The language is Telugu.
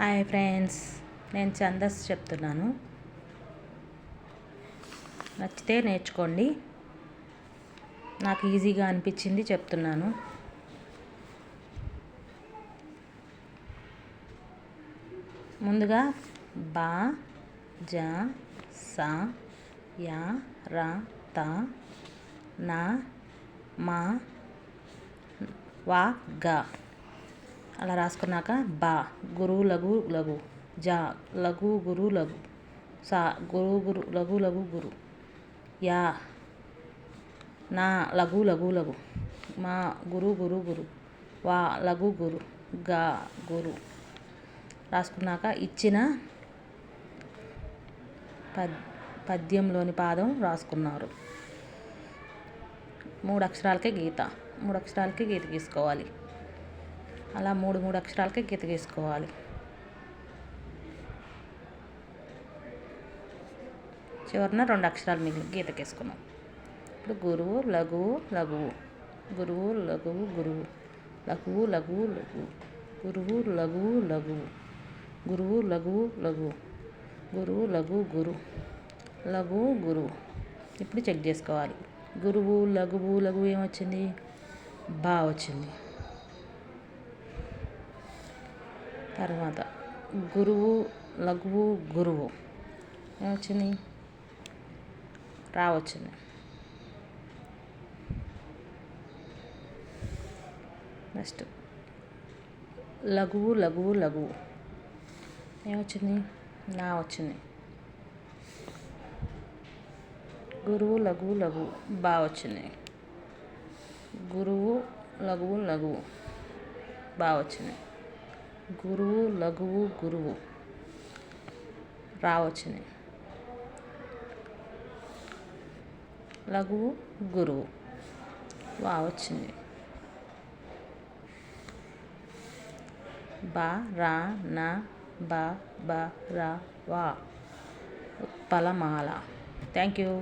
హాయ్ ఫ్రెండ్స్, నేను ఛందస్ చెప్తున్నాను. నచ్చితే నేర్చుకోండి. నాకు ఈజీగా అనిపించింది చెప్తున్నాను. ముందుగా బా, జ, స, యా, రా, త, నా, మా, వా, గా అలా రాసుకున్నాక బా గురు లఘు లఘు, జా లఘు గురు లఘు, సా గురు గురు లఘు లఘు గురు, యా నా లఘు లఘు లఘు, మా గురు గురు గురు, వా లఘు గురు, గా గురు రాసుకున్నాక ఇచ్చిన పద్యంలోని పాదం రాసుకున్నారు. 3 అక్షరాలకే గీత, 3 అక్షరాలకి గీత గీసుకోవాలి. అలా 3 అక్షరాలకే గీత గీసుకోవాలి. చివరిన 2 అక్షరాలు మిగిలి గీత గీసుకున్నాం. ఇప్పుడు గురువు లఘువు లఘువు, గురువు లఘువు గురువు, లఘువు లఘువు లఘువు, గురువు లఘువు లఘువు, గురువు లఘువు లఘువు, గురువు లఘువు గురు, లఘువు గురువు. ఇప్పుడు చెక్ చేసుకోవాలి. గురువు లఘువు లఘువు ఏమొచ్చింది? బా వచ్చింది. తర్వాత గురువు లఘువు గురువు ఏమొచ్చింది? రా వచ్చింది. నెక్స్ట్ లఘువు లఘువు లఘువు ఏమొచ్చింది? నా వచ్చింది. గురువు లఘువు లఘువు బా వచ్చింది. గురువు లఘువు లఘువు బా వచ్చింది. గురువు లఘువు గురువు రా వచ్చింది. లఘువు గురువు వా వచ్చింది. బా రా నా బా బా రా వా ఉత్పలమాల. Thank you.